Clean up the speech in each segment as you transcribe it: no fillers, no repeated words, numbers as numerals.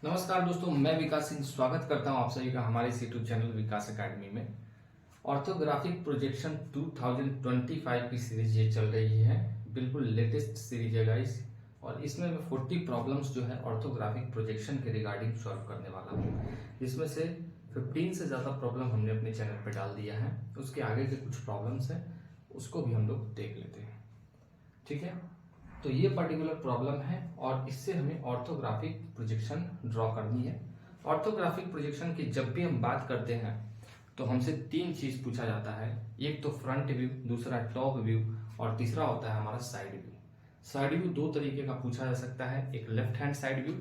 नमस्कार दोस्तों, मैं विकास सिंह स्वागत करता हूं आप सभी का हमारे इस यूट्यूब चैनल विकास एकेडमी में। ऑर्थोग्राफिक प्रोजेक्शन 2025 की सीरीज ये चल रही है, बिल्कुल लेटेस्ट सीरीज है गाइस। और इसमें मैं 40 प्रॉब्लम्स जो है ऑर्थोग्राफिक प्रोजेक्शन के रिगार्डिंग सॉल्व करने वाला हूँ। इसमें से 15 से ज़्यादा प्रॉब्लम हमने अपने चैनल पर डाल दिया है। उसके आगे के कुछ प्रॉब्लम्स हैं, उसको भी हम लोग देख लेते हैं। ठीक है, तो ये पर्टिकुलर प्रॉब्लम है और इससे हमें ऑर्थोग्राफिक प्रोजेक्शन ड्रॉ करनी है। ऑर्थोग्राफिक प्रोजेक्शन की जब भी हम बात करते हैं तो हमसे तीन चीज पूछा जाता है। एक तो फ्रंट व्यू, दूसरा टॉप व्यू और तीसरा होता है हमारा साइड व्यू। साइड व्यू दो तरीके का पूछा जा सकता है, एक लेफ्ट हैंड साइड व्यू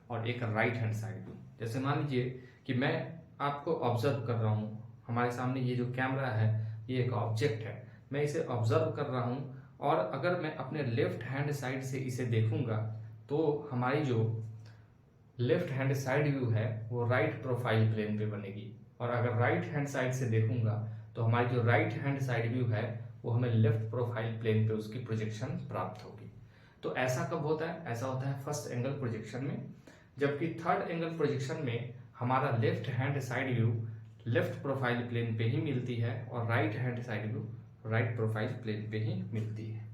और एक राइट हैंड साइड व्यू। जैसे मान लीजिए कि मैं आपको ऑब्जर्व कर रहा हूँ, हमारे सामने ये जो कैमरा है ये एक ऑब्जेक्ट है, मैं इसे ऑब्जर्व कर रहा हूँ और अगर मैं अपने लेफ्ट हैंड साइड से इसे देखूंगा तो हमारी जो लेफ्ट हैंड साइड व्यू है वो राइट प्रोफाइल प्लेन पे बनेगी, और अगर राइट हैंड साइड से देखूंगा तो हमारी जो राइट हैंड साइड व्यू है वो हमें लेफ्ट प्रोफाइल प्लेन पे उसकी प्रोजेक्शन प्राप्त होगी। तो ऐसा कब होता है? ऐसा होता है फर्स्ट एंगल प्रोजेक्शन में, जबकि थर्ड एंगल प्रोजेक्शन में हमारा left hand side view left profile plane पे ही मिलती है और right hand side view right profile plane पे ही मिलती है।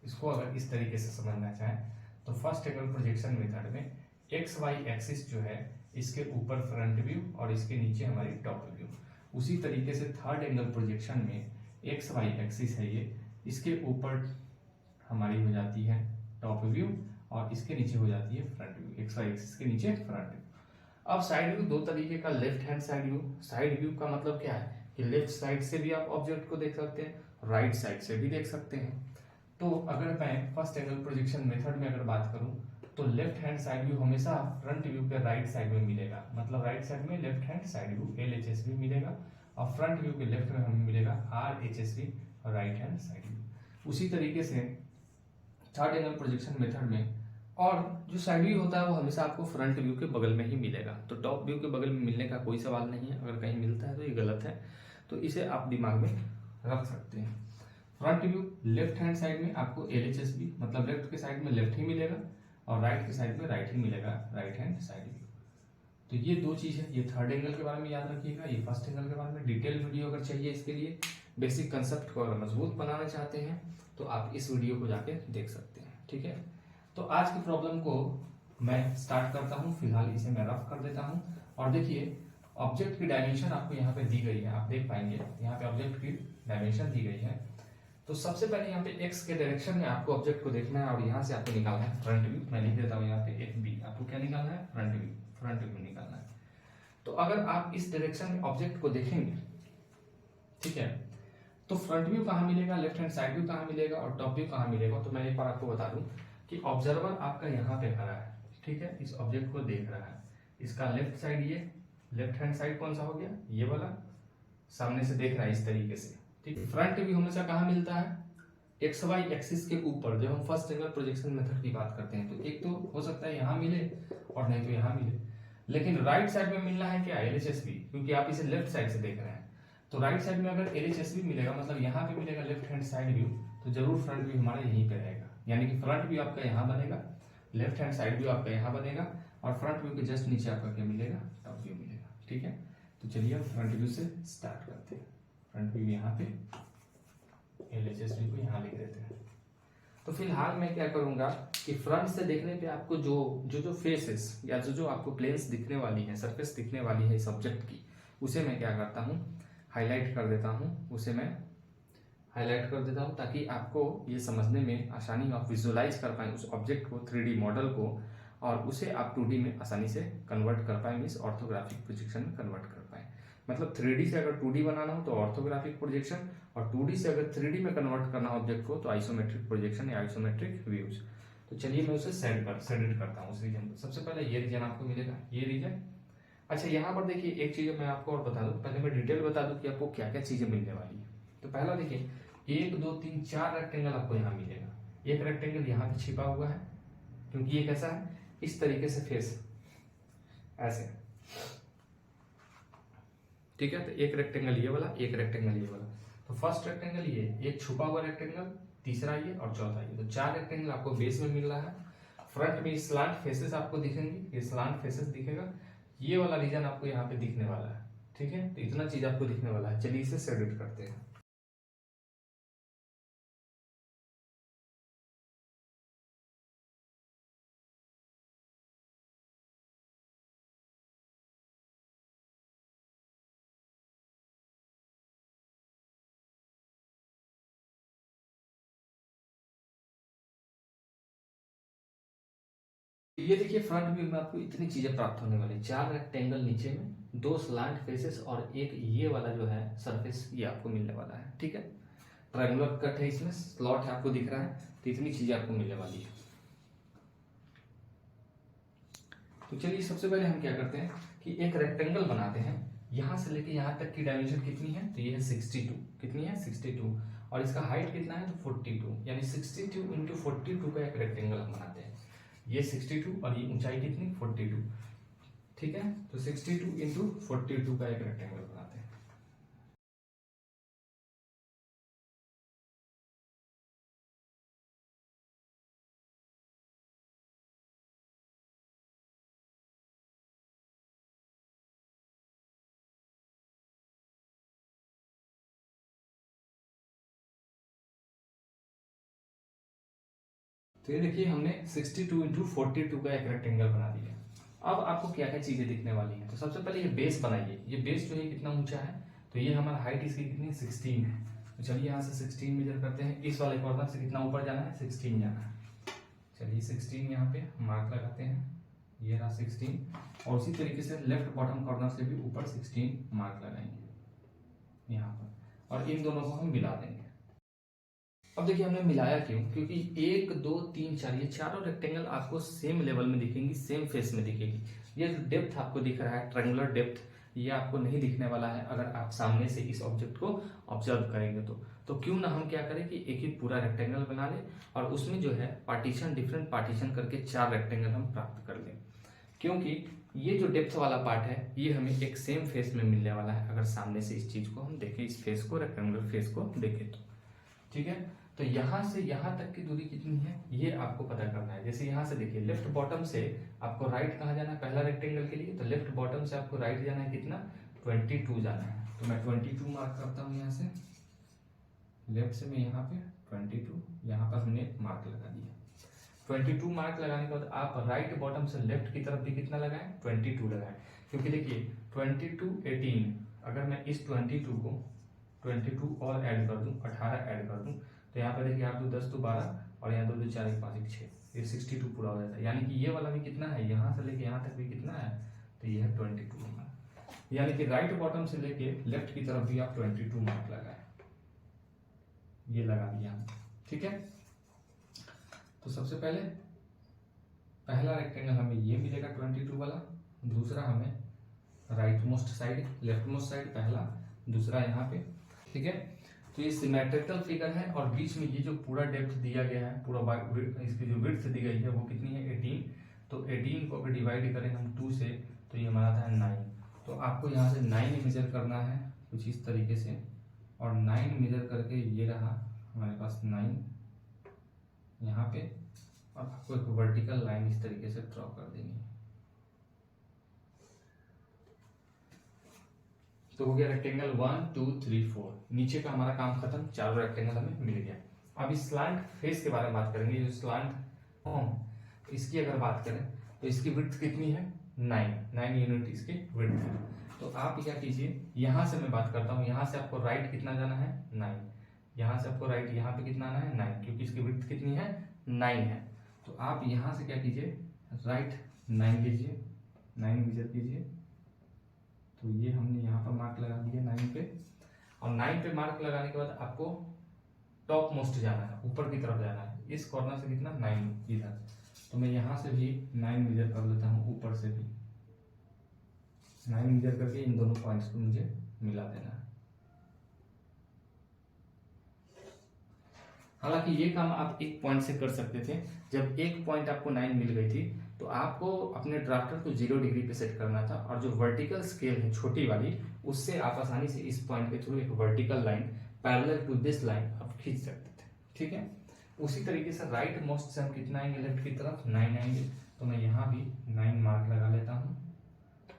इसको अगर इस तरीके से समझना चाहें तो फर्स्ट एंगल प्रोजेक्शन मेथड में एक्स वाई एक्सिस जो है इसके ऊपर फ्रंट व्यू और इसके नीचे हमारी टॉप व्यू। उसी तरीके से थर्ड एंगल प्रोजेक्शन में एक्स वाई एक्सिस है ये, इसके ऊपर हमारी हो जाती है टॉप व्यू और इसके नीचे हो जाती है front view. X Y axis के नीचे फ्रंट व्यू। अब साइड व्यू दो तरीके का, left hand side view. Side view का मतलब क्या है कि लेफ्ट साइड से भी आप ऑब्जेक्ट को देख सकते हैं, राइट साइड से भी देख सकते हैं। तो अगर मैं फर्स्ट एंगल प्रोजेक्शन मेथड में अगर बात करूं तो लेफ्ट हैंड साइड व्यू हमेशा फ्रंट व्यू के राइट साइड में मिलेगा, मतलब राइट साइड में left hand side view LHS भी मिलेगा और फ्रंट व्यू के लेफ्ट में हमें मिलेगा RHS भी और राइट हैंड साइड व्यू। उसी तरीके से थर्ड एंगल प्रोजेक्शन मेथड में और जो साइड व्यू होता है वो हमेशा आपको फ्रंट व्यू के बगल में ही मिलेगा। तो टॉप व्यू के बगल में मिलने का कोई सवाल नहीं है, अगर कहीं मिलता है तो ये गलत है, तो इसे आप दिमाग में रख सकते हैं। Front view left hand side में आपको LHS भी, मतलब लेफ्ट के साइड में लेफ्ट ही मिलेगा और राइट के साइड में राइट ही मिलेगा, राइट हैंड साइड व्यू। तो ये दो चीज है, ये थर्ड एंगल के बारे में याद रखिएगा, ये फर्स्ट एंगल के बारे में। डिटेल वीडियो अगर चाहिए इसके लिए, बेसिक कंसेप्ट को अगर मजबूत बनाना चाहते हैं तो आप इस वीडियो को जाके देख सकते हैं। ठीक है, तो आज की प्रॉब्लम को मैं स्टार्ट करता हूं। फिलहाल इसे मैं रफ कर देता हूं और देखिए ऑब्जेक्ट की डायमेंशन आपको यहाँ पे दी गई है, आप देख पाएंगे यहाँ पे ऑब्जेक्ट की डायमेंशन दी गई है। तो सबसे पहले यहाँ पे एक्स के डायरेक्शन में आपको ऑब्जेक्ट को देखना है और यहाँ से आपको निकालना है फ्रंट व्यू। मैं लिख देता हूँ यहाँ पे FB, आपको क्या निकालना है? फ्रंट व्यू निकालना है। तो अगर आप इस डायरेक्शन में ऑब्जेक्ट को देखेंगे, ठीक है, तो फ्रंट व्यू कहाँ मिलेगा, लेफ्ट हैंड साइड व्यू कहाँ मिलेगा और टॉप व्यू कहाँ मिलेगा? तो मैं एक बार आपको बता दूं कि ऑब्जर्वर आपका यहाँ पे खड़ा है, ठीक है, इस ऑब्जेक्ट को देख रहा है। इसका लेफ्ट साइड, ये लेफ्ट हैंड साइड कौन सा हो गया? ये वाला, सामने से देख रहा है इस तरीके से। ठीक है, फ्रंट व्यू हमेशा कहाँ मिलता है? एक्स वाई एक्सिस के ऊपर। जब हम फर्स्ट एंगल प्रोजेक्शन मेथड की बात करते हैं तो एक तो हो सकता है यहाँ मिले और नहीं तो यहाँ मिले, लेकिन राइट साइड में मिलना है क्या? LHS भी, क्योंकि आप इसे लेफ्ट साइड से देख रहे हैं। तो राइट साइड में अगर LHS भी मिलेगा, मतलब यहाँ पे मिलेगा लेफ्ट हैंड साइड व्यू, तो जरूर फ्रंट व्यू हमारा यहीं पे रहेगा। यानी कि फ्रंट व्यू आपका यहाँ बनेगा, लेफ्ट हैंड साइड व्यू आपका यहाँ बनेगा और फ्रंट व्यू के जस्ट नीचे आपका क्या मिलेगा? टॉप व्यू मिलेगा। ठीक है, तो चलिए हम फ्रंट व्यू से स्टार्ट करते हैं। फ्रंट व्यू यहाँ पे, LHS व्यू को यहाँ लिख देते हैं। तो फिलहाल मैं क्या करूंगा कि फ्रंट से देखने पे आपको जो फेसेस या जो आपको प्लेन्स दिखने वाली है, सरफेस दिखने वाली है इस ऑब्जेक्ट की, उसे मैं क्या करता हूँ? हाईलाइट कर देता हूँ। उसे मैं हाईलाइट कर देता हूँ ताकि आपको ये समझने में आसानी हो, आप विजुअलाइज कर पाए उस ऑब्जेक्ट को, 3D मॉडल को, और उसे आप 2D में आसानी से कन्वर्ट कर पाए, मीन्स ऑर्थोग्राफिक प्रोजेक्शन में कन्वर्ट कर पाए। मतलब 3D से अगर 2D बनाना हो तो ऑर्थोग्राफिक प्रोजेक्शन, और 2D से अगर 3D में कन्वर्ट करना हो ऑब्जेक्ट को तो आइसोमेट्रिक प्रोजेक्शन या आइसोमेट्रिक व्यूज। तो चलिए मैं उसे सेट करता हूँ उस रीजन को। सबसे पहले ये रीजन आपको मिलेगा, ये रीजन। अच्छा, यहाँ पर देखिए एक चीज मैं आपको और बता दूं, पहले मैं डिटेल बता दूं कि आपको क्या क्या चीजें मिलने वाली है। तो पहला देखिए 1 2 3 4 रेक्टेंगल आपको यहाँ मिलेगा। एक रेक्टेंगल यहाँ पे छिपा हुआ है क्योंकि ये कैसा है, इस तरीके से फेस ऐसे, ठीक है। तो एक रेक्टेंगल ये वाला, एक रेक्टेंगल ये वाला। तो फर्स्ट रेक्टेंगल ये, एक छुपा हुआ रेक्टेंगल, तीसरा ये और चौथा ये। तो 4 रेक्टेंगल आपको बेस में मिल रहा है। फ्रंट में स्लांट फेसेस आपको दिखेंगे, ये स्लांट फेसेस दिखेगा, ये वाला रीजन आपको यहाँ पे दिखने वाला है, ठीक है। तो इतना चीज आपको दिखने वाला है। चलिए इसे सेलेक्ट करते हैं। ये देखिए फ्रंट व्यू में आपको इतनी चीजें प्राप्त होने वाली, 4 रेक्टेंगल नीचे में, 2 स्लांट फेसेस और एक ये वाला जो है सरफेस, ये आपको मिलने वाला है, ठीक है। ट्रायंगुलर कट है, इसमें स्लॉट है आपको दिख रहा है, तो इतनी चीजें आपको मिलने वाली है। तो चलिए सबसे पहले हम क्या करते हैं कि एक रेक्टेंगल बनाते हैं। यहां से लेके यहां तक की डायमेंशन कितनी है, तो ये है 62, कितनी है 62, और इसका हाइट कितना है तो 42, यानी 62 इंटू 42 का एक रेक्टेंगल हम बनाते हैं। ये 62 और ये ऊंचाई कितनी 42, ठीक है। तो 62 इंटू 42 का एक रेक्टेंगल बनाते हैं। तो ये देखिए हमने 62 इंटू 42 का एक रेक्टेंगल बना दिया। अब आपको क्या क्या चीजें दिखने वाली हैं, तो सबसे पहले ये बेस बनाइए। ये बेस जो है कितना ऊंचा है, तो ये हमारा हाइट इसकी कितनी 16 है। तो चलिए यहाँ से 16 मेजर करते हैं। इस वाले कॉर्नर से कितना ऊपर जाना है 16 जाना है। चलिए 16 यहाँ पे मार्क लगाते हैं, ये रहा 16, और उसी तरीके से लेफ्ट बॉटम कॉर्नर से भी ऊपर 16 मार्क लगाएंगे यहाँ पर, और इन दोनों को हम मिला देंगे। अब देखिए हमने मिलाया क्यों, क्योंकि 1 2 3 4 ये चारों रेक्टेंगल आपको सेम लेवल में दिखेंगी, सेम फेस में दिखेगी। ये जो डेप्थ आपको दिख रहा है ट्रायंगुलर डेप्थ, ये आपको नहीं दिखने वाला है अगर आप सामने से इस ऑब्जेक्ट को ऑब्जर्व करेंगे तो क्यों ना हम क्या करें कि एक ही पूरा रेक्टेंगल बना लें और उसमें जो है पार्टीशन, डिफरेंट पार्टीशन करके 4 रेक्टेंगल हम प्राप्त कर लें। क्योंकि ये जो डेप्थ वाला पार्ट है ये हमें एक सेम फेस में मिलने वाला है अगर सामने से इस चीज को हम देखें, इस फेस को, रेक्टेंगुलर फेस को देखें तो, ठीक है। तो यहां से यहां तक की दूरी कितनी है ये आपको पता करना है। जैसे यहां से देखिए लेफ्ट बॉटम से आपको राइट कहाँ जाना है, पहला रेक्टेंगल के लिए, तो लेफ्ट बॉटम से आपको राइट जाना है कितना 22 जाना है। तो मैं 22 मार्क करता हूँ यहाँ से, लेफ्ट से मैं यहाँ पे 22, यहाँ पर हमने मार्क लगा दिया। 22 मार्क लगाने के बाद आप राइट बॉटम से लेफ्ट की तरफ भी कितना लगाएं 22 लगाएं, क्योंकि देखिए 22 18, अगर मैं इस 22 को 22 और ऐड कर दूं, 18 ऐड कर दूं, तो यहाँ पर देखिए आप 2 10 2 12 और यहाँ 2 2 4 1 5 1 6, ये 62 पूरा हो जाता है। यानी कि ये वाला भी कितना है, यहाँ से लेके यहाँ तक भी कितना है, तो ये है 22 हमारा। यानी कि राइट बॉटम से लेके लेफ्ट की तरफ भी आप 22 मार्क लगाए, ये लगा दिया हमने, ठीक है। तो सबसे पहले पहला रेक्टेंगल हमें ये मिलेगा 22 वाला, दूसरा हमें right most side, left most side पहला, दूसरा यहाँ पे, ठीक है। तो ये सिमेट्रिकल फिगर है और बीच में ये जो पूरा डेप्थ दिया गया है, पूरा इसकी जो विड्थ दी गई है वो कितनी है 18। तो 18 को अगर डिवाइड करें हम 2 से तो ये हमारा था 9। तो आपको यहाँ से 9 मेजर करना है कुछ इस तरीके से, और 9 मेजर करके ये रहा हमारे पास 9 यहाँ पे, और आपको एक वर्टिकल लाइन इस तरीके से ड्रॉ कर देनी है। तो हो गया रेक्टेंगल 1 2 3 4, नीचे का हमारा काम खत्म, चारों रेक्टेंगल हमें मिल गया। अब इस स्लांट फेस के बारे में बात करेंगे। जो स्लांट इसकी अगर बात करें तो इसकी विड्थ कितनी है 9 यूनिट इसकी विड्थ है। तो आप क्या कीजिए, यहां से मैं बात करता हूं, यहां से आपको राइट कितना जाना है 9, यहां से आपको राइट यहाँ पे कितना आना है 9, क्योंकि इसकी विड्थ कितनी है 9 है। तो आप यहां से क्या कीजिए, राइट 9 कीजिए, 9 मेजर कीजिए। तो ये हमने यहाँ पर मार्क लगा दिया 9 पे, और 9 पे मार्क लगाने के बाद आपको टॉप मोस्ट जाना है, ऊपर की तरफ जाना है। इस कॉर्नर से कितना 9 इधर, तो मैं यहाँ से भी 9 मेजर कर लेता हूँ, ऊपर से भी 9 मेजर करके इन दोनों पॉइंट्स को मुझे मिला देना है। हालांकि ये काम आप एक पॉइंट से कर सकते थे। जब एक पॉइंट आपको 9 मिल गई थी तो आपको अपने ड्राफ्टर को 0 डिग्री पे सेट करना था, और जो वर्टिकल स्केल है छोटी वाली, उससे आप आसानी से इस पॉइंट के थ्रू एक vertical line parallel to this line आप खींच सकते थे, ठीक है। उसी तरीके से राइट मोस्ट से हम कितना आएंगे लेफ्ट की तरफ 9 आएंगे, तो मैं यहाँ भी 9 मार्क लगा लेता हूँ।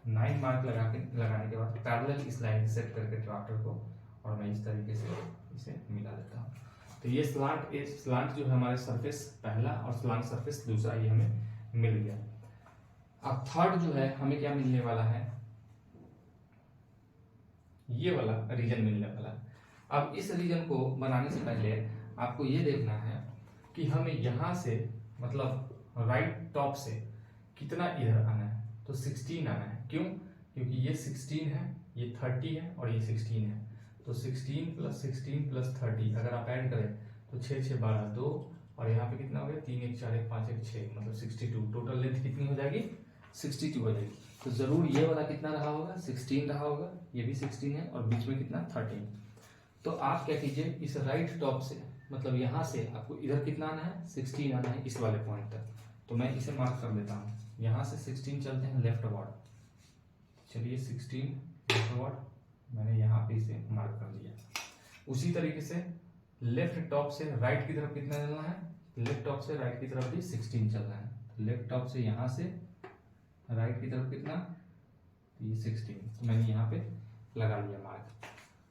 9 मार्क लगाने के बाद पैरेलल इस लाइन सेट करके ट्रैक्टर को, और मैं इस तरीके से इसे मिला देता हूँ। तो ये स्लांट जो है हमारे सरफेस पहला और स्लांट सरफेस दूसरा ये हमें मिल गया। अब थर्ड जो है हमें क्या मिलने वाला है, ये वाला रीजन मिलने वाला है। अब इस रीजन को बनाने से पहले आपको ये देखना है कि हमें यहाँ से मतलब राइट टॉप से कितना इधर आना है, तो 16 आना है। क्यों? क्योंकि ये 16 है, ये 30 है और ये 16 है, तो 16 + 16 + 30 अगर आप ऐड करें तो 6 6 12 2, और यहाँ पे कितना हो गया 3 1 4 1 5 1 6, मतलब 62। टोटल लेंथ कितनी हो जाएगी 62 हो जाएगी। तो जरूर ये वाला कितना रहा होगा 16 रहा होगा, ये भी 16 है, और बीच में कितना 13। तो आप क्या कीजिए, इस राइट टॉप से मतलब यहाँ से आपको इधर कितना आना है 16 आना है इस वाले पॉइंट तक। तो मैं इसे मार्क कर देता हूँ, यहाँ से 16 चलते हैं लेफ्ट वर्ड। चलिए 16 लेफ्ट वर्ड मैंने यहाँ पे इसे मार्क कर दिया। उसी तरीके से लेफ्ट टॉप से राइट की तरफ कितना चलना है, लेफ्ट टॉप से राइट की तरफ भी 16 चलना है। लेफ्ट टॉप से यहाँ से राइट की तरफ कितना, ये 16, तो मैंने यहाँ पे लगा लिया मार्क।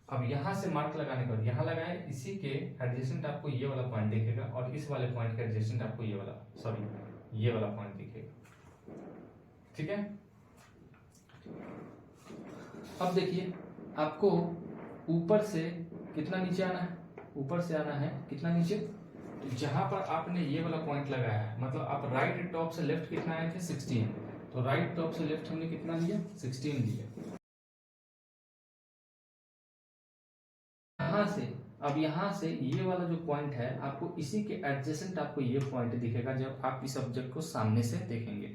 अब यहाँ से मार्क लगाने के बाद यहाँ लगाए, इसी के एडजेसेंट आपको ये वाला पॉइंट दिखेगा, और इस वाले पॉइंट के एडजेसेंट आपको ये वाला पॉइंट दिखेगा। ठीक है। अब देखिए आपको ऊपर से कितना नीचे आना है, ऊपर से आना है कितना नीचे, तो जहां पर आपने ये वाला पॉइंट लगाया है, मतलब आप राइट टॉप से लेफ्ट कितना आए थे 16, तो राइट टॉप से लेफ्ट हमने कितना लिया 16 लिया। यहाँ से ये वाला जो पॉइंट है आपको इसी के एडजेसेंट आपको ये पॉइंट दिखेगा जब आप इस ऑब्जेक्ट को सामने से देखेंगे,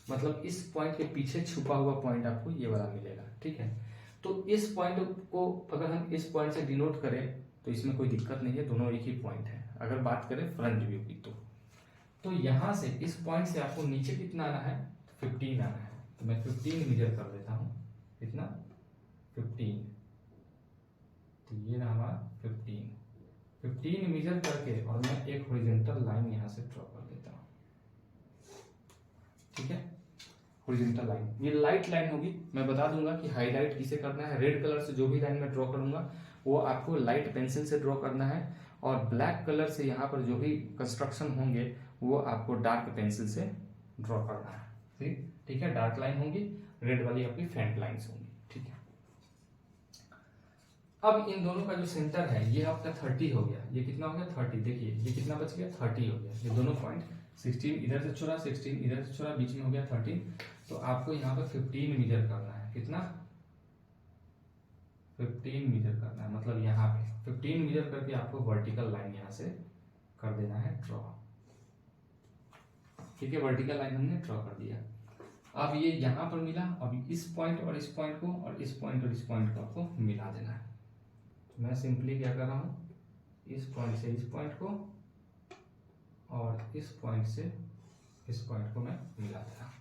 मतलब इस पॉइंट के पीछे छुपा हुआ पॉइंट आपको ये वाला मिलेगा। ठीक है, तो इस पॉइंट को अगर हम इस पॉइंट से डिनोट करें तो इसमें कोई दिक्कत नहीं है, दोनों एक ही पॉइंट है। अगर बात करें फ्रंट व्यू की तो यहाँ से इस पॉइंट से आपको नीचे कितना आना है 15 आना है, तो मैं 15 मेजर कर देता हूँ। कितना 15, तो ये रहा हमारा 15 मेजर करके, और मैं एक हॉरिजॉन्टल लाइन यहाँ से ड्रॉ कर देता हूँ। ठीक है, हॉरिजॉन्टल लाइन, ये लाइट लाइन होगी। मैं बता दूंगा कि हाईलाइट किसे करना है। रेड कलर से जो भी लाइन मैं ड्रॉ करूंगा वो आपको लाइट पेंसिल से ड्रॉ करना है, और ब्लैक कलर से यहाँ पर जो भी कंस्ट्रक्शन होंगे वो आपको डार्क पेंसिल से ड्रॉ करना है। ठीक है, डार्क लाइन होंगी, रेड वाली आपकी फेंट लाइन्स होंगी। ठीक है, अब इन दोनों का जो सेंटर है ये आपका 30 हो गया। ये कितना हो गया 30, देखिए ये कितना बच गया 30 हो गया। ये दोनों पॉइंट 16 इधर से छोड़ा, 16 इधर से छोड़ा, बीच में हो गया 13। तो आपको यहाँ पर 15 मीटर करना है। कितना 15 मीटर करना है, मतलब यहाँ पे 15 मीटर करके आपको वर्टिकल लाइन यहाँ से कर देना है ड्रॉ। ठीक है, वर्टिकल लाइन हमने ड्रॉ कर दिया। अब ये यहाँ पर मिला, अब इस पॉइंट और इस पॉइंट को, और इस पॉइंट और इस पॉइंट को आपको मिला देना है। तो मैं सिंपली क्या कर रहा हूँ, इस पॉइंट से इस पॉइंट को और इस पॉइंट से इस पॉइंट को मैं मिला दे रहा हूँ।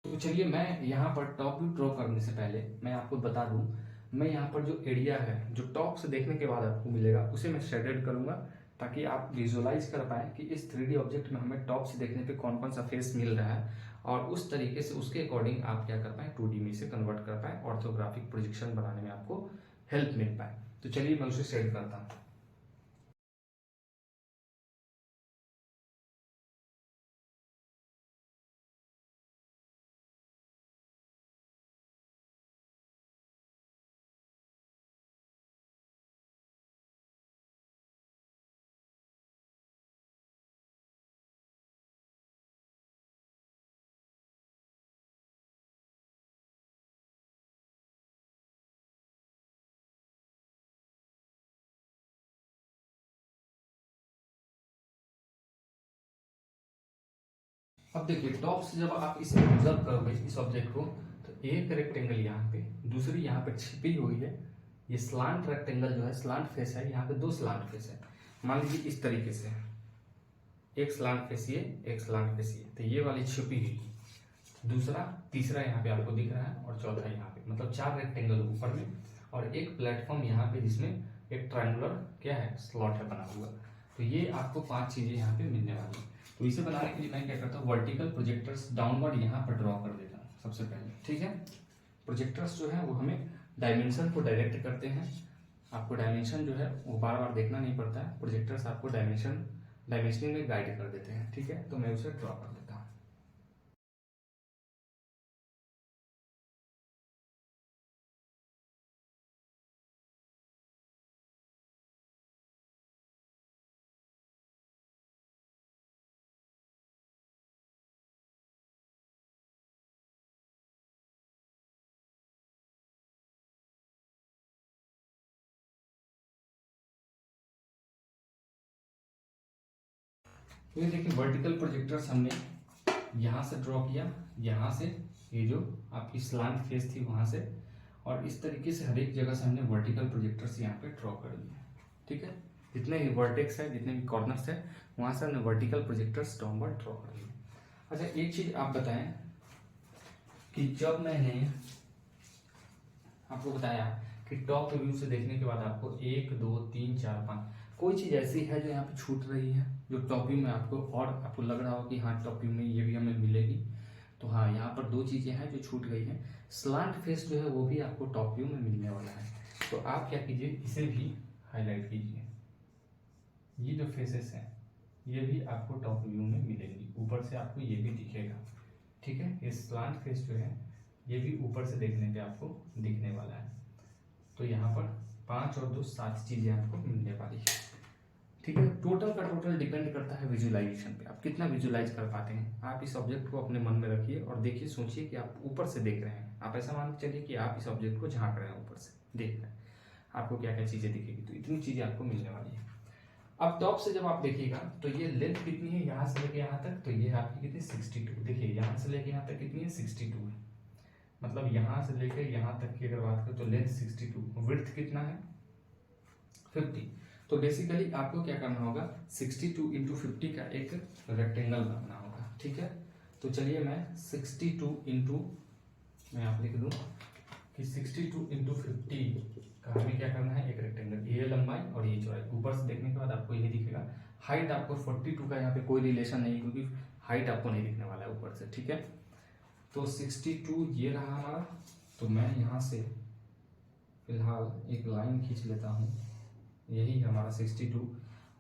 तो चलिए मैं यहाँ पर टॉप व्यू ड्रॉ करने से पहले मैं आपको बता दूं, मैं यहाँ पर जो एरिया है जो टॉप से देखने के बाद आपको मिलेगा उसे मैं शेडेड करूंगा, ताकि आप विजुअलाइज कर पाए कि इस 3D ऑब्जेक्ट में हमें टॉप से देखने पे कौन कौन सा फेस मिल रहा है, और उस तरीके से उसके अकॉर्डिंग आप क्या कर पाए 2D में इसे कन्वर्ट कर पाए, ऑर्थोग्राफिक प्रोजेक्शन बनाने में आपको हेल्प मिल पाए। तो चलिए मैं उसे शेड करता हूँ। अब देखिए टॉप से जब आप इसे ऑब्जर्व करोगे इस ऑब्जेक्ट को, तो एक रेक्टेंगल यहाँ पे, दूसरी यहाँ पे छिपी हुई है। ये स्लांट रेक्टेंगल जो है, स्लांट फेस है, यहाँ पे दो स्लांट फेस है। मान लीजिए इस तरीके से एक स्लांट फेस ये, एक स्लांट फेस ये, तो ये वाली छुपी हुई, दूसरा तीसरा यहाँ पे आपको दिख रहा है, और चौथा यहाँ पे, मतलब 4 रेक्टेंगल ऊपर में और एक प्लेटफॉर्म यहाँ पे जिसमें एक ट्रायंगुलर क्या है, स्लॉट है बना हुआ। तो ये आपको 5 चीजें यहाँ पे मिलने वाली है। तो इसे बनाने के लिए मैं क्या करता हूँ, वर्टिकल प्रोजेक्टर्स डाउनवर्ड यहाँ पर ड्रॉ कर देता हूँ सबसे पहले। ठीक है, प्रोजेक्टर्स जो है वो हमें डायमेंशन को डायरेक्ट करते हैं। आपको डायमेंशन जो है वो बार बार देखना नहीं पड़ता है, प्रोजेक्टर्स आपको डायमेंशनिंग में गाइड कर देते हैं। ठीक है, तो मैं उसे ड्रॉ कर देता हूँ। तो ये देखिए वर्टिकल प्रोजेक्टर्स हमने यहाँ से ड्रॉ किया, यहाँ से ये जो आपकी स्लांट फेस थी वहाँ से, और इस तरीके से हर एक जगह से हमने वर्टिकल प्रोजेक्टर्स यहाँ पे ड्रॉ कर दिए। ठीक है, जितने भी वर्टेक्स है, जितने भी कॉर्नर्स है, वहाँ से हमने वर्टिकल प्रोजेक्टर्स डाउनवर्ड ड्रॉ कर दिए। अच्छा एक चीज आप बताएं कि जब मैंने आपको बताया कि टॉप व्यू से देखने के बाद आपको 1 2 3 4 5 कोई चीज ऐसी है जो यहाँ पे छूट रही है, जो टॉप व्यू में आपको लग रहा हो कि हाँ टॉप व्यू में ये भी हमें मिलेगी, तो हाँ यहाँ पर 2 चीजें हैं जो छूट गई हैं। स्लांट फेस जो है वो भी आपको टॉप व्यू में मिलने वाला है। तो आप क्या कीजिए, इसे भी हाईलाइट कीजिए। ये जो फेसेस हैं ये भी आपको टॉप व्यू में मिलेंगी, ऊपर से आपको ये भी दिखेगा। ठीक है, ये स्लांट फेस जो है ये भी ऊपर से देखने पे आपको दिखने वाला है। तो यहाँ पर 5 और 2 7 चीजें आपको मिलने वाली है। ठीक है, टोटल का टोटल डिपेंड करता है विजुअलाइजेशन पे, आप कितना विजुअलाइज कर पाते हैं। आप इस ऑब्जेक्ट को अपने मन में रखिए और देखिए, सोचिए कि आप ऊपर से देख रहे हैं। आप ऐसा मान के चलिए कि आप इस ऑब्जेक्ट को झांक रहे हैं, ऊपर से देख रहे हैं, आपको क्या क्या चीजें दिखेगी। तो इतनी चीजें आपको मिलने वाली है। अब टॉप से जब आप देखिएगा तो ये लेंथ कितनी है यहाँ से लेके यहाँ तक, तो ये आपकी कितनी 62। देखिए यहाँ से लेके यहाँ तक कितनी है 62 है, मतलब यहाँ से लेके यहाँ तक की अगर बात करें तो लेंथ 62, विड्थ कितना है 50। तो बेसिकली आपको क्या करना होगा, 62 इंटू 50 का एक रेक्टेंगल बनाना होगा। ठीक है, तो चलिए मैं 62 इंटू मैं आप लिख दूं कि 62 इंटू 50 का हमें क्या करना है, एक रेक्टेंगल, ये लंबाई और ये चौड़ाई। ऊपर से देखने के बाद आपको ये दिखेगा। हाइट आपको 42 का यहाँ पे कोई रिलेशन नहीं, क्योंकि हाइट आपको नहीं दिखने वाला है ऊपर से। ठीक है, तो 62 ये रहा हमारा। तो मैं यहाँ से फिलहाल एक लाइन खींच लेता हूँ, यही हमारा 62,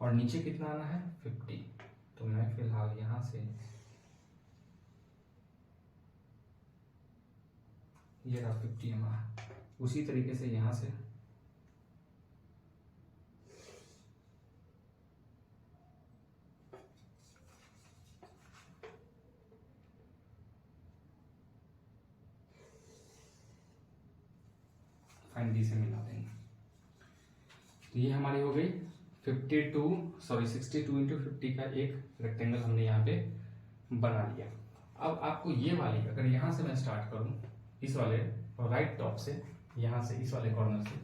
और नीचे कितना आना है 50। तो मैं फिलहाल यहाँ से ये रहा 50 हमारा। उसी तरीके से यहाँ से फाइन डी से मिला देंगे। तो ये हमारी हो गई 62 इंटू 50 का एक रेक्टेंगल हमने यहाँ पे बना लिया। अब आपको ये वाली, अगर यहाँ से मैं स्टार्ट करूँ इस वाले राइट टॉप से, यहाँ से इस वाले कॉर्नर से,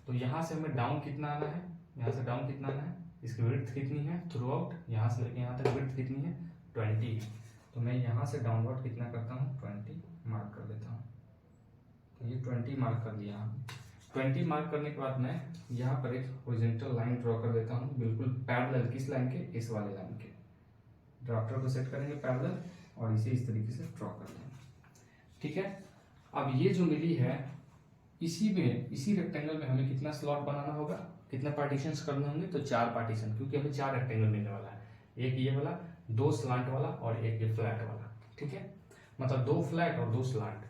तो यहाँ से हमें डाउन कितना आना है, यहाँ से डाउन कितना आना है, इसकी विड्थ कितनी है थ्रू आउट, यहाँ से लेके यहाँ तक विड्थ कितनी है 20 है। तो मैं यहाँ से डाउनवर्ड कितना करता हूँ 20 मार्क कर देता हूँ। तो ये 20 मार्क कर दिया हमने। 20 मार्क करने के बाद मैं यहाँ पर एक हॉरिजॉन्टल लाइन ड्रॉ कर देता हूँ, बिल्कुल पैरेलल, किस लाइन के, इस वाले लाइन के। ड्राफ्टर को सेट करेंगे पैरेलल और इसे इस तरीके से ड्रॉ कर देंगे। ठीक है, अब ये जो मिली है इसी रेक्टेंगल में हमें कितना स्लॉट बनाना होगा, कितना पार्टीशंस करने होंगे, तो 4 पार्टीशन, क्योंकि हमें 4 रेक्टेंगल मिलने वाला है। एक ये वाला, 2 स्लांट वाला और एक ये फ्लैट वाला। ठीक है, मतलब 2 फ्लैट और 2 स्लांट।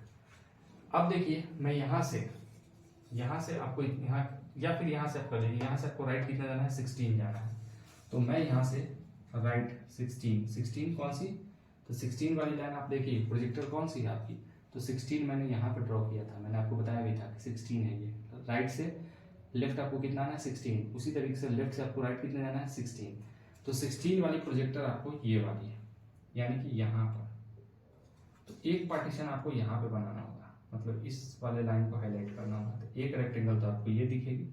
अब देखिए मैं यहाँ से आपको यहाँ, या फिर यहाँ से आप कर लीजिए, यहाँ से आपको राइट कितना जाना है 16 जाना है। तो मैं यहाँ से राइट 16 कौन सी, तो 16 वाली लाइन आप देखिए, प्रोजेक्टर कौन सी है आपकी, तो 16 मैंने यहाँ पे ड्रॉ किया था, मैंने आपको बताया भी था कि 16 है ये। राइट से लेफ्ट आपको कितना आना है 16, उसी तरीके से लेफ्ट से आपको राइट कितना जाना है 16। तो 16 वाली प्रोजेक्टर आपको ये वाली है, यानी कि यहाँ पर तो एक पार्टीशन आपको यहाँ पे बनाना होगा, मतलब इस वाले लाइन को हाईलाइट करना होगा। तो एक रेक्टेंगल तो आपको ये दिखेगी।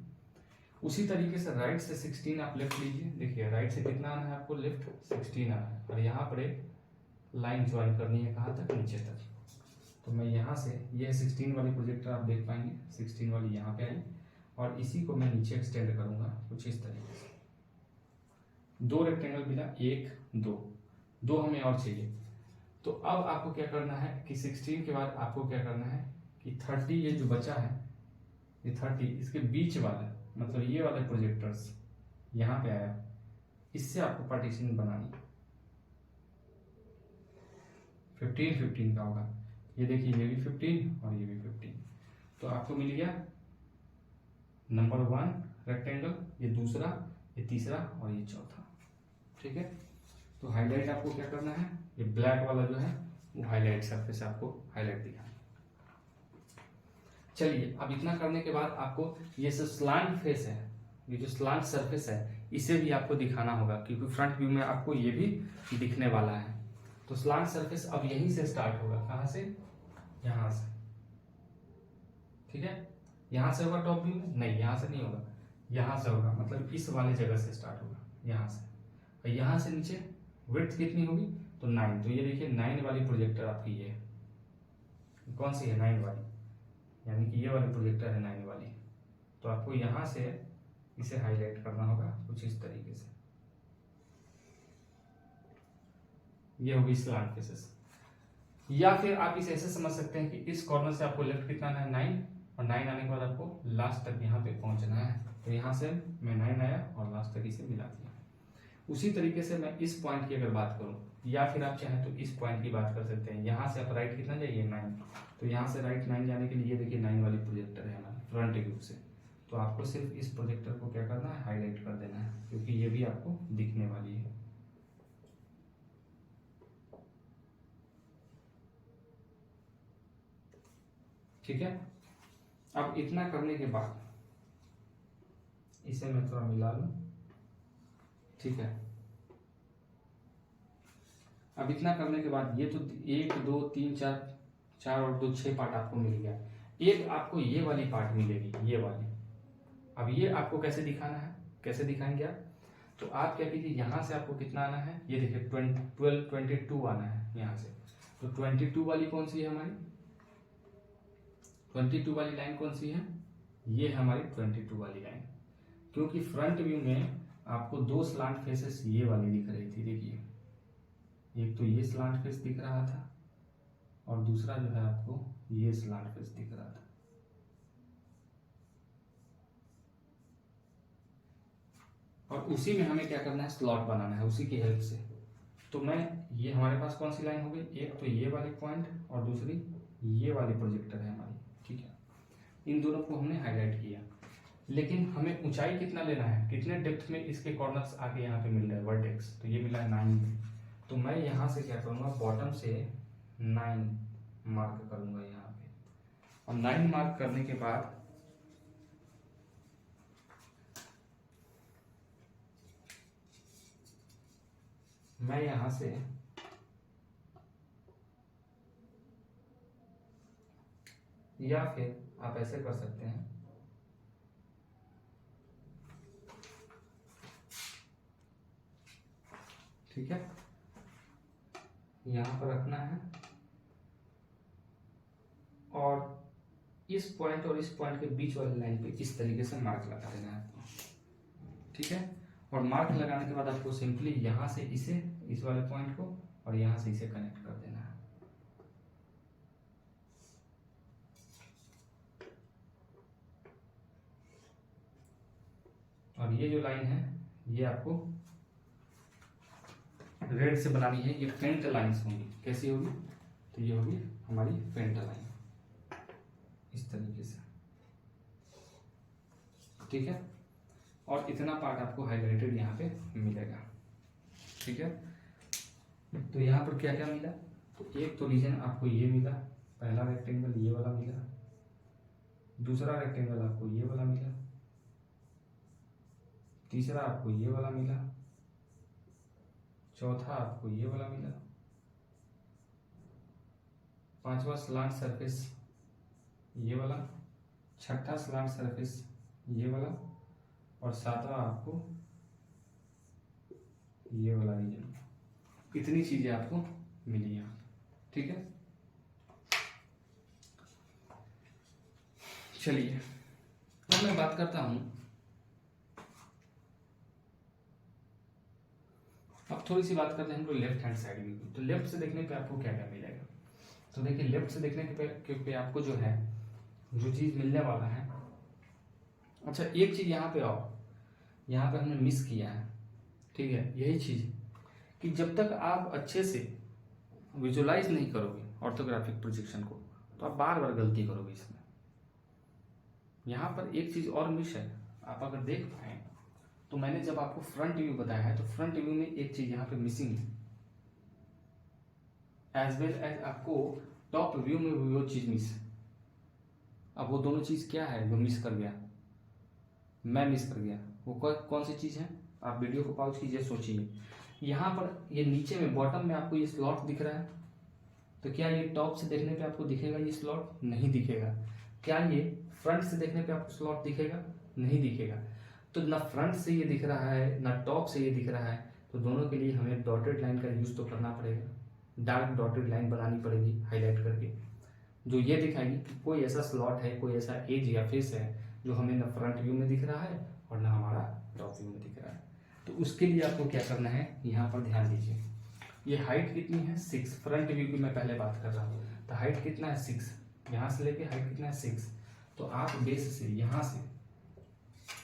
उसी तरीके से राइट से 16 आप लेफ्ट लीजिए। देखिए राइट से कितना आना है आपको, लेफ्ट 16 आना है, और यहाँ पर एक लाइन ज्वाइन करनी है, कहाँ तक, नीचे तक। तो मैं यहाँ से, ये 16 वाली प्रोजेक्टर आप देख पाएंगे, 16 वाली यहाँ पे आई, और इसी को मैं नीचे एक्सटेंड करूंगा कुछ इस तरीके से। दो रेक्टेंगल मिला, एक दो हमें और चाहिए। तो अब आपको क्या करना है कि 16 के बाद आपको क्या करना है कि 30, ये जो बचा है ये 30, इसके बीच वाला, मतलब ये वाले प्रोजेक्टर्स यहाँ पे आया, इससे आपको पार्टीशन बनानी है। 15 का होगा। ये देखिए ये भी 15 और ये भी 15। तो आपको मिल गया नंबर 1 रेक्टेंगल, ये दूसरा, ये तीसरा और ये चौथा। ठीक है, तो हाईलाइट आपको क्या करना है, ये ब्लैक वाला जो है वो हाईलाइट सरफेस आपको हाईलाइट दिखाना। चलिए, अब इतना करने के बाद आपको ये जो स्लांट फेस है, ये जो स्लांट सरफेस है, इसे भी आपको दिखाना होगा, क्योंकि फ्रंट व्यू में आपको ये भी दिखने वाला है। तो स्लांट सरफेस अब यहीं से स्टार्ट होगा, कहां से, यहां से। ठीक है, यहां से होगा टॉप व्यू में, नहीं यहां से नहीं होगा, यहां से होगा, मतलब इस वाले जगह से स्टार्ट होगा, यहां से। और यहां से नीचे विड्थ कितनी होगी, तो 9। तो ये देखिए 9 वाली प्रोजेक्टर आपकी ये कौन सी है, 9 वाली, यानी कि ये वाली प्रोजेक्टर है 9 वाली। तो आपको यहां से इसे हाईलाइट करना होगा कुछ इस तरीके से। ये होगी स्लांट फेसेस। या फिर आप इसे ऐसे समझ सकते हैं कि इस कॉर्नर से आपको लेफ्ट कितना आना है, 9, और 9 आने के बाद आपको लास्ट तक यहाँ पे पहुंचना है। तो यहाँ से मैं 9 आया और लास्ट तक इसे मिला दिया। उसी तरीके से मैं इस पॉइंट की अगर बात करूं, या फिर आप चाहें तो इस पॉइंट की बात कर सकते हैं। यहाँ से आप राइट कितना जाइए, 9। तो यहाँ से राइट 9 जाने के लिए देखिए 9 वाली प्रोजेक्टर है हमारा फ्रंट व्यू से। तो आपको सिर्फ इस प्रोजेक्टर को क्या करना है, हाईलाइट कर देना है, क्योंकि ये भी आपको दिखने वाली है। ठीक है, अब इतना करने के बाद इसे मैं थोड़ा मिला लूं। ठीक है, अब इतना करने के बाद ये तो 1 2 3 4 और 2 6 पार्ट आपको मिल गया। एक आपको ये वाली पार्ट मिलेगी, ये वाली। अब ये आपको कैसे दिखाना है, कैसे दिखाएंगे आप, तो आप क्या कीजिए, यहां से आपको कितना आना है, ये देखिए 12 22 आना है यहां से। तो 22 वाली कौन सी है हमारी, 22 वाली लाइन कौन सी है, ये हमारी 22 वाली लाइन। क्योंकि फ्रंट व्यू में आपको 2 स्लांट फेसेस ये वाली दिख रही थी। देखिए एक तो ये स्लांट फेस दिख रहा था, और दूसरा जो है आपको ये स्लांट फेस दिख रहा था। और उसी में हमें क्या करना है, स्लॉट बनाना है उसी की हेल्प से। तो मैं, ये हमारे पास कौन सी लाइन हो गई, एक तो ये वाली पॉइंट और दूसरी ये वाली प्रोजेक्टर है हमारी। ठीक है, इन दोनों को हमने हाईलाइट किया। लेकिन हमें ऊंचाई कितना लेना है, कितने डेप्थ में इसके कॉर्नर्स आके यहाँ पे मिल रहा है वर्टेक्स, तो ये मिला है 9। तो मैं यहाँ से क्या करूँगा, बॉटम से 9 मार्क करूँगा यहाँ पे, और 9 मार्क करने के बाद मैं यहाँ से या फिर आप ऐसे कर सकते हैं, ठीक है, यहां पर रखना है, और इस पॉइंट और इस पॉइंट के बीच वाली लाइन पे इस तरीके से मार्क लगा देना है आपको। ठीक है, और मार्क लगाने के बाद आपको सिंपली यहां से इसे, इस वाले पॉइंट को, और यहां से इसे कनेक्ट कर देना है। और ये जो लाइन है ये आपको रेड से बनानी है, ये फेंट लाइंस होंगी। कैसी होगी, तो ये होगी हमारी फेंट लाइन, इस तरीके से। ठीक है, और इतना पार्ट आपको हाईलाइटेड यहाँ पे मिलेगा। ठीक है, तो यहाँ पर क्या क्या मिला, तो एक तो रीजन आपको ये मिला, पहला रेक्टेंगल ये वाला मिला, दूसरा रेक्टेंगल आपको ये वाला मिला, तीसरा आपको ये वाला मिला, चौथा आपको ये वाला मिला, 5वां स्लांट सरफेस ये वाला, 6ठा स्लांट सरफेस ये वाला, और 7वां आपको ये वाला रीजन। इतनी चीजें आपको मिली यहाँ, ठीक है। चलिए अब मैं बात करता हूं, अब थोड़ी सी बात करते हैं हम लोग लेफ्ट हैंड साइड में। तो लेफ्ट से देखने पे आपको क्या क्या मिलेगा, तो देखिए लेफ्ट से देखने पे आपको जो है जो चीज मिलने वाला है। अच्छा एक चीज यहाँ पे और यहाँ पे हमने मिस किया है, ठीक है, यही चीज कि जब तक आप अच्छे से विजुलाइज नहीं करोगे ऑर्थोग्राफिक प्रोजेक्शन को तो आप बार बार गलती करोगे इसमें। यहाँ पर एक चीज और मिस है, आप अगर देख पाए तो मैंने जब आपको फ्रंट व्यू बताया है तो फ्रंट व्यू में एक चीज यहाँ पे मिसिंग है, एज वेल एज आपको टॉप व्यू में भी वो चीज मिस है। अब वो दोनों चीज क्या है जो मिस कर गया, मैं मिस कर गया, वो कौन सी चीज है, आप वीडियो को पॉज कीजिए, सोचिए। यहाँ पर ये नीचे में बॉटम में आपको ये स्लॉट दिख रहा है, तो क्या ये टॉप से देखने पे आपको दिखेगा ये स्लॉट? नहीं दिखेगा। क्या ये फ्रंट से देखने पे आपको स्लॉट दिखेगा? नहीं दिखेगा। तो ना फ्रंट से ये दिख रहा है ना टॉप से ये दिख रहा है, तो दोनों के लिए हमें डॉटेड लाइन का यूज तो करना पड़ेगा, डार्क डॉटेड लाइन बनानी पड़ेगी हाईलाइट करके, जो ये दिखाएगी कि कोई ऐसा स्लॉट है, कोई ऐसा एज या फेस है जो हमें ना फ्रंट व्यू में दिख रहा है और ना हमारा टॉप व्यू में दिख रहा है। तो उसके लिए आपको क्या करना है, यहाँ पर ध्यान दीजिए। ये हाइट कितनी है 6, फ्रंट व्यू की मैं पहले बात कर रहा हूँ, तो हाइट कितना है 6, यहाँ से लेके हाइट कितना है 6, तो आप बेस से यहाँ से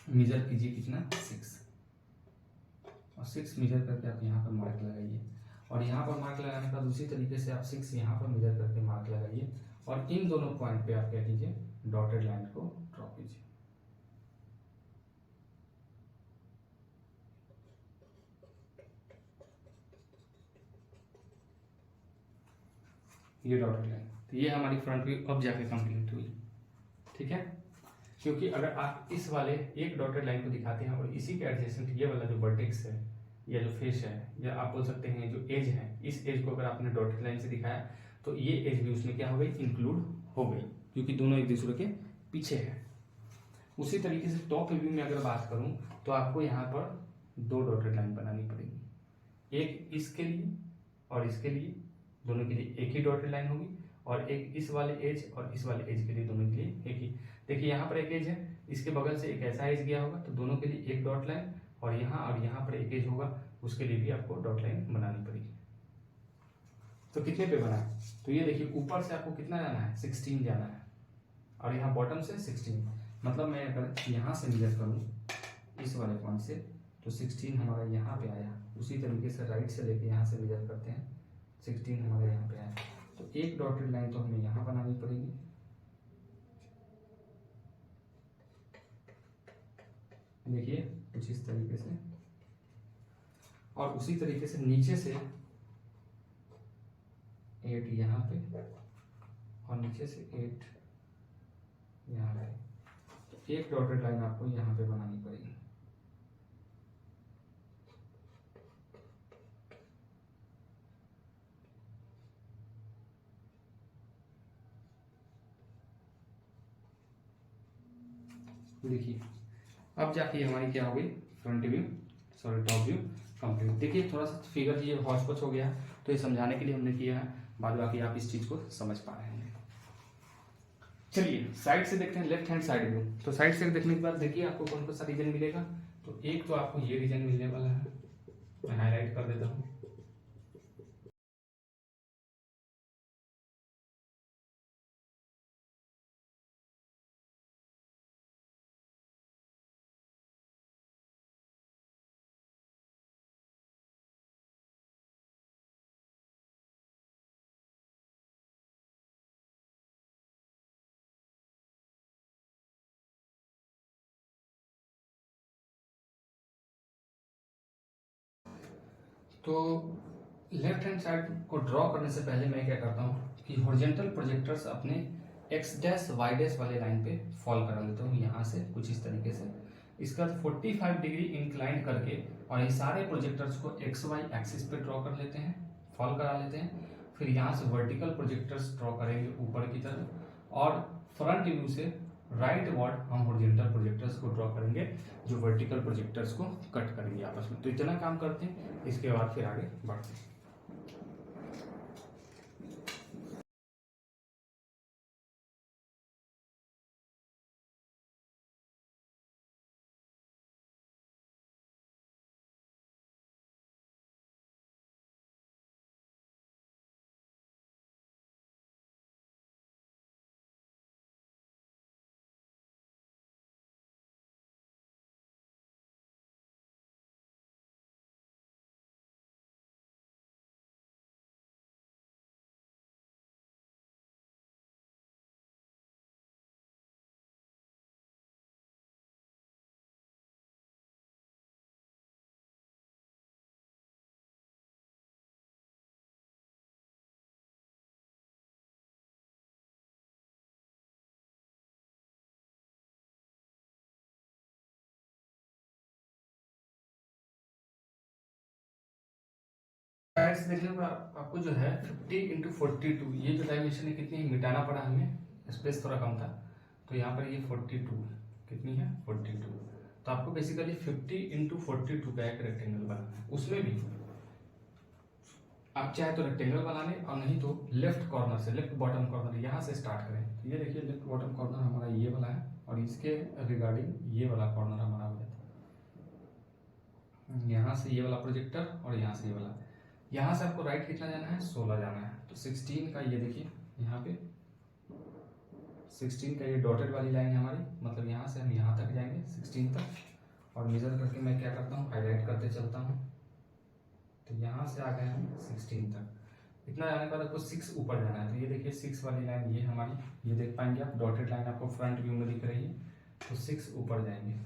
मेजर कीजिए कितना 6, और 6 मेजर करके आप यहाँ पर मार्क लगाइए, और यहाँ पर मार्क लगाने का दूसरी तरीके से आप 6 यहाँ पर मेजर करके मार्क लगाइए, और इन दोनों पॉइंट पे आप क्या कीजिए, डॉटेड लाइन को ड्रॉ कीजिए। ये डॉटेड लाइन, तो ये हमारी फ्रंट व्यू अब जाके कंप्लीट हुई, ठीक है। क्योंकि अगर आप इस वाले एक डॉटेड लाइन को दिखाते हैं और इसी के एडजेसेंट ये वाला जो वर्टेक्स है या जो फेस है या आप बोल सकते हैं जो एज है, इस एज को अगर आपने डॉटेड लाइन से दिखाया तो ये एज भी उसमें क्या हो गई, इंक्लूड हो गई, क्योंकि दोनों एक दूसरे के पीछे है। उसी तरीके से टॉप व्यू में अगर बात करूं तो आपको यहाँ पर 2 डॉटेड लाइन बनानी पड़ेगी, एक इसके लिए और इसके लिए, दोनों के लिए एक ही डॉटेड लाइन होगी, और एक इस वाले एज और इस वाले एज के लिए दोनों के लिए एक ही। देखिए यहाँ पर एक एज है, इसके बगल से एक ऐसा एज गया होगा, तो दोनों के लिए एक डॉट लाइन, और यहाँ पर एक एज होगा, उसके लिए भी आपको डॉट लाइन बनानी पड़ेगी। तो कितने पे बना है, तो ये देखिए ऊपर से आपको कितना जाना है 16 जाना है, और यहाँ बॉटम से 16, मतलब मैं अगर यहाँ से मेजर करूँ इस वाले पॉइंट से तो 16 हमारा यहाँ पे आया। उसी तरीके से राइट से लेके यहाँ से मेजर करते हैं, 16 हमारे यहाँ पे आया, तो एक डॉटेड लाइन तो हमें यहाँ बनानी पड़ेगी, देखिए कुछ इस तरीके से, और उसी तरीके से नीचे से 8 यहाँ पे और नीचे से 8 यहाँ पे, तो एक डॉटेड लाइन आपको यहाँ पे बनानी पड़ेगी। देखिए अब जाके हमारी क्या हो गई, front view sorry top view complete. देखिए थोड़ा सा फिगर ये हौच पौच हो गया, तो ये समझाने के लिए हमने किया है, बाद बाकी आप इस चीज को समझ पा रहे हैं। चलिए साइड से देखते हैं, लेफ्ट हैंड साइड व्यू। तो साइड से देखने के बाद देखिए आपको कौन कौन सा रीजन मिलेगा, तो एक तो आपको ये रीजन मिलने वाला है, मैं हाईलाइट कर देता हूँ। तो लेफ्ट हैंड साइड को ड्रॉ करने से पहले मैं क्या करता हूँ कि हॉरिजॉन्टल प्रोजेक्टर्स अपने एक्स डैश वाई डैश वाले लाइन पे फॉल करा लेता हूँ, यहाँ से कुछ इस तरीके से। इसके बाद 45 डिग्री इंक्लाइन करके और ये सारे प्रोजेक्टर्स को एक्स वाई एक्सिस पे ड्रॉ कर लेते हैं, फॉल करा लेते हैं। फिर यहाँ से वर्टिकल प्रोजेक्टर्स ड्रॉ करेंगे ऊपर की तरफ, और फ्रंट व्यू से राइट वर्ड हम हॉरिजॉन्टल प्रोजेक्टर्स को ड्रॉ करेंगे जो वर्टिकल प्रोजेक्टर्स को कट करेंगे आपस में। तो इतना काम करते हैं, इसके बाद फिर आगे बढ़ते हैं। देखने पर आपको जो है 50 इंटू 42 ये जो डायमेंशन है कितनी मिटाना पड़ा हमें, स्पेस थोड़ा कम था, तो यहाँ पर ये 42 कितनी है 42। तो आपको बेसिकली 50 इंटू 42 का एक रेक्टेंगल बनाना है। उसमें भी आप चाहे तो रेक्टेंगल बना लें और नहीं तो लेफ्ट कॉर्नर से, लेफ्ट बॉटम कॉर्नर यहाँ से स्टार्ट करें। तो ये देखिए लेफ्ट बॉटम कॉर्नर हमारा ये वाला है और इसके रिगार्डिंग ये वाला कॉर्नर हमारा हो जाता है। यहाँ से ये वाला प्रोजेक्टर और यहाँ से ये वाला। यहाँ से आपको राइट कितना जाना है 16 जाना है। तो 16 का ये देखिए यहाँ पे 16 का ये डॉटेड वाली लाइन है हमारी, मतलब यहाँ से हम यहाँ तक जाएंगे 16 तक, और मेजर करके मैं क्या करता हूँ हाईलाइट करते चलता हूँ। तो यहाँ से आ गए हम 16 तक। इतना जाने के बाद आपको 6 ऊपर जाना है। तो ये देखिए 6 वाली लाइन ये हमारी, ये देख पाएंगे आप डॉटेड लाइन आपको फ्रंट व्यू में दिख रही है। तो 6 ऊपर जाएंगे।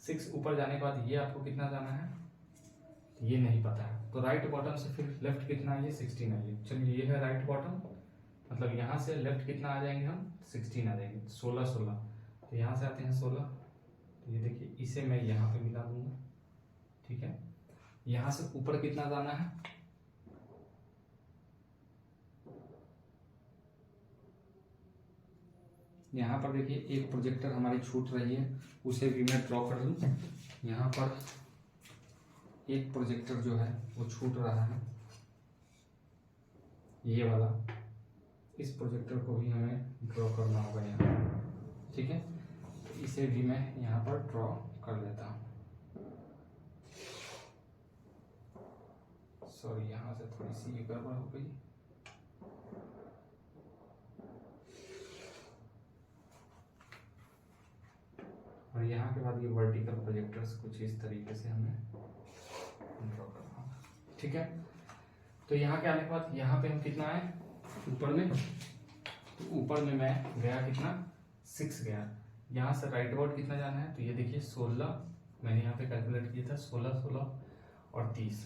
6 ऊपर जाने के बाद ये आपको कितना जाना है ये नहीं पता है, तो राइट बॉटम से फिर लेफ्ट कितना आइए 16 आइए। चलिए ये है राइट बॉटम, मतलब यहाँ से लेफ्ट कितना आ जाएंगे हम 16 आ जाएंगे, 16 16। तो यहाँ से आते हैं 16। तो ये देखिए इसे मैं यहाँ पे मिला दूंगा, ठीक है। यहाँ से ऊपर कितना जाना है यहाँ पर देखिए एक प्रोजेक्टर हमारी छूट रही है, उसे भी मैं ड्रॉ कर लूँ। यहाँ पर एक प्रोजेक्टर जो है वो छूट रहा है, ये वाला। इस प्रोजेक्टर को भी हमें ड्रॉ करना होगा यहाँ, ठीक है। तो इसे भी मैं यहाँ पर ड्रॉ कर लेता हूँ। सॉरी यहाँ से थोड़ी सी गड़बड़ हो गई। और यहाँ के बाद ये वर्टिकल प्रोजेक्टर्स कुछ इस तरीके से हमें ड्रॉ करना होगा, ठीक है। तो यहाँ के आने के बाद यहाँ पे हम कितना आए ऊपर में, तो ऊपर में मैं गया कितना 6 गया। यहाँ से राइट वर्ड कितना जाना है, तो ये देखिए 16 मैंने यहाँ पे कैलकुलेट किया था, 16 16 और 30,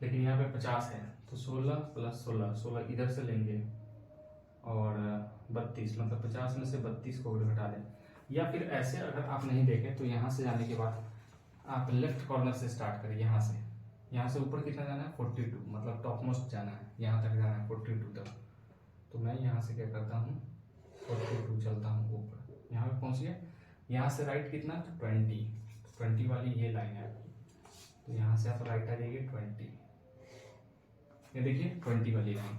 लेकिन यहाँ पे 50 है। तो 16 प्लस 16, 16 इधर से लेंगे और 32, मतलब 50 में से 32 को अगर घटा दें, या फिर ऐसे अगर आप नहीं देखें तो यहाँ से जाने के बाद आप लेफ्ट कॉर्नर से स्टार्ट करें। यहाँ से ऊपर कितना जाना है 42, मतलब टॉप मोस्ट जाना है, यहाँ तक जाना है 42 तक। तो मैं यहाँ से क्या करता हूँ 42 चलता हूँ ऊपर, यहाँ पे पहुँच गया। यहाँ से राइट कितना 20 वाली ये लाइन है आपकी, तो यहाँ से आप राइट आ जाइए 20, ये देखिए 20 वाली लाइन।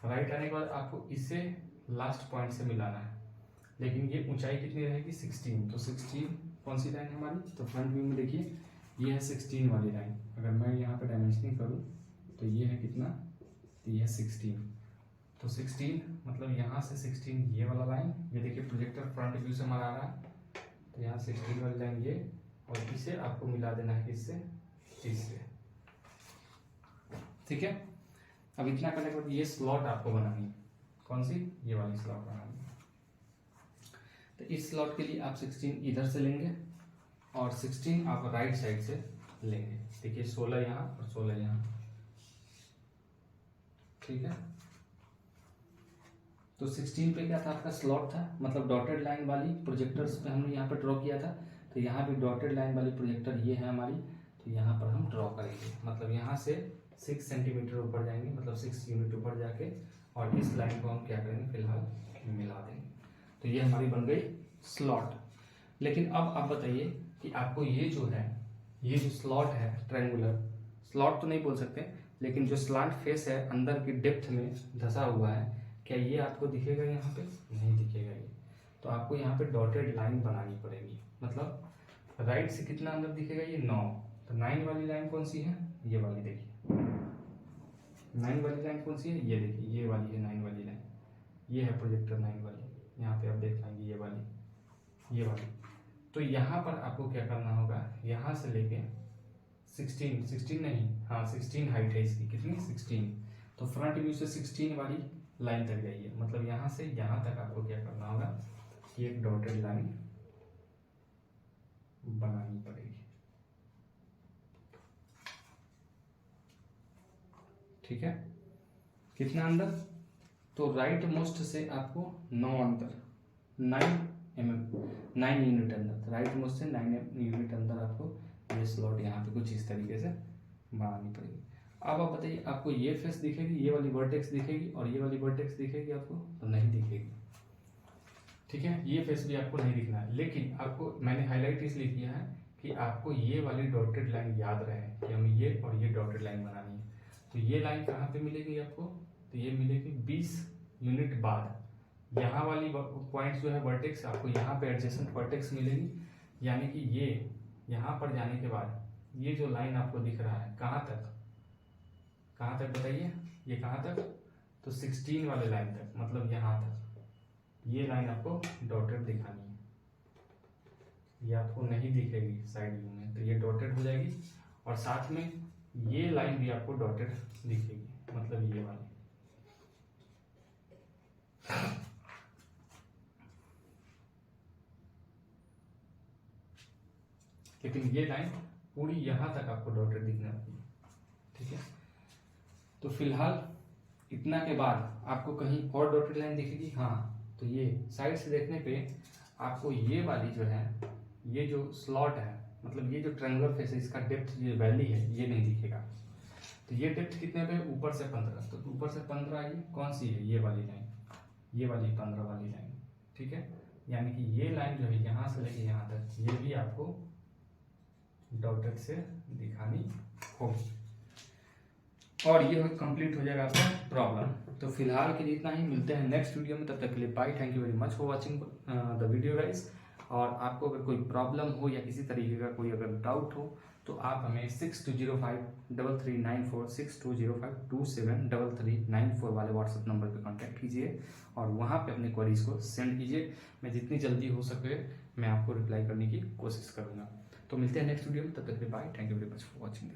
राइट आने के बाद आपको इसे लास्ट पॉइंट से मिलाना है, लेकिन ये ऊंचाई कितनी रहेगी 16। तो 16 कौन सी लाइन है हमारी, तो फ्रंट व्यू में देखिए ये है 16 वाली लाइन। अगर मैं यहाँ पे डायमेंशनिंग करूँ तो ये है कितना, तो ये है 16। तो 16 मतलब यहाँ से 16 ये वाला लाइन, ये देखिए प्रोजेक्टर फ्रंट व्यू से हमारा आ रहा है, तो यहाँ 16 वाली लाइन ये, और इसे आपको मिला देना है इससे 30 से, ठीक है। अब इतना करने के बाद ये स्लॉट आपको बनानी है, कौन सी, ये वाली स्लॉट बनानी है। तो इस स्लॉट के लिए आप 16 इधर से लेंगे और 16 आप राइट साइड से लेंगे। देखिए 16 यहाँ और 16 यहाँ, ठीक है। तो 16 पे क्या था आपका स्लॉट था, मतलब डॉटेड लाइन वाली प्रोजेक्टर्स पे हमने यहाँ पे ड्रॉ किया था। तो यहाँ भी डॉटेड लाइन वाली प्रोजेक्टर ये है हमारी, तो यहाँ पर हम ड्रॉ करेंगे, मतलब यहाँ से 6 सेंटीमीटर ऊपर जाएंगे, मतलब 6 यूनिट ऊपर जाके, और इस लाइन को हम क्या करेंगे फिलहाल मिला देंगे। तो ये हमारी बन गई स्लॉट। लेकिन अब आप बताइए कि आपको ये जो है, ये जो स्लॉट है ट्रायंगुलर, स्लॉट तो नहीं बोल सकते, लेकिन जो स्लांट फेस है अंदर की डेप्थ में धंसा हुआ है, क्या ये आपको दिखेगा? यहाँ पे नहीं दिखेगा ये। तो आपको यहाँ पे डॉटेड लाइन बनानी पड़ेगी, मतलब राइट से कितना अंदर दिखेगा? ये 9। तो 9 वाली लाइन कौन सी है? ये वाली देखिए, 9 वाली लाइन कौन सी है? ये देखिए, ये वाली है 9 वाली लाइन, ये है प्रोजेक्टर 9 वाली, यहाँ पे आप देख पाएंगे ये वाली, ये वाली। तो यहाँ पर आपको क्या करना होगा, यहाँ से लेके 16 नहीं, हाँ 16 हाइट है इसकी, कितनी? 16। तो फ्रंट व्यू से 16 वाली लाइन तक जाइए, मतलब यहाँ से यहाँ तक आपको क्या करना होगा कि एक डॉटेड लाइन बनानी पड़ेगी। ठीक है, कितना अंदर? तो राइट मोस्ट से आपको 9 अंदर, 9 यूनिट अंदर, राइट मोस्ट से 9 यूनिट अंदर आपको ये स्लॉट यहाँ पे कुछ इस तरीके से बनानी पड़ेगी। अब आप बताइए, आपको ये फेस दिखेगी, ये वाली वर्टेक्स दिखेगी, और ये वाली वर्टेक्स दिखेगी आपको? तो नहीं दिखेगी। ठीक है, ये फेस भी आपको नहीं दिखना है, लेकिन आपको मैंने हाईलाइट इसलिए किया है कि आपको ये वाली डॉटेड लाइन याद रहे कि हमें ये और ये डॉटेड लाइन बनानी है। तो ये लाइन कहाँ पे मिलेगी आपको? तो ये मिलेगी 20 यूनिट बाद। यहाँ वाली पॉइंट जो है वर्टेक्स, आपको यहाँ पे एडजेसेंट वर्टेक्स मिलेगी, यानी कि ये यहाँ पर जाने के बाद ये जो लाइन आपको दिख रहा है, कहाँ तक, कहाँ तक बताइए? ये कहाँ तक? तो 16 वाले लाइन तक, मतलब यहाँ तक ये लाइन आपको डॉटेड दिखानी है। ये आपको नहीं दिखेगी साइड व्यू में, तो ये डॉटेड हो जाएगी, और साथ में ये लाइन भी आपको डॉटेड दिखेगी, मतलब ये वाली। लेकिन ये लाइन पूरी यहाँ तक आपको डॉटेड दिखना चाहिए। ठीक है, तो फिलहाल इतना के बाद आपको कहीं और डॉटेड लाइन दिखेगी? हाँ, तो ये साइड से देखने पे आपको ये वाली जो है, ये जो स्लॉट है, मतलब ये जो ट्रायंगुलर फेस है, इसका डेप्थ जो वैली है ये नहीं दिखेगा। तो ये डेप्थ कितने पे? ऊपर से 15। तो ऊपर से 15 ये कौन सी है? ये वाली लाइन, ये वाली 15 वाली लाइन। ठीक है, यानी कि ये लाइन जो है यहाँ से लेके यहाँ तक, ये भी आपको डॉटेड से दिखानी होगी, और ये कंप्लीट हो जाएगा आपका प्रॉब्लम। तो फिलहाल के लिए इतना ही, मिलते हैं नेक्स्ट वीडियो में, तब तक के लिए bye. Thank you very much for watching the video guys. और आपको अगर कोई प्रॉब्लम हो या किसी तरीके का कोई अगर डाउट हो, तो आप हमें 62053394 6205273394 वाले व्हाट्सएप नंबर पे कांटेक्ट कीजिए, और वहाँ पे अपने क्वेरीज को सेंड कीजिए। मैं जितनी जल्दी हो सके मैं आपको रिप्लाई करने की कोशिश करूँगा। तो मिलते हैं नेक्स्ट वीडियो में, तब तक के लिए bye. Thank you very much for watching.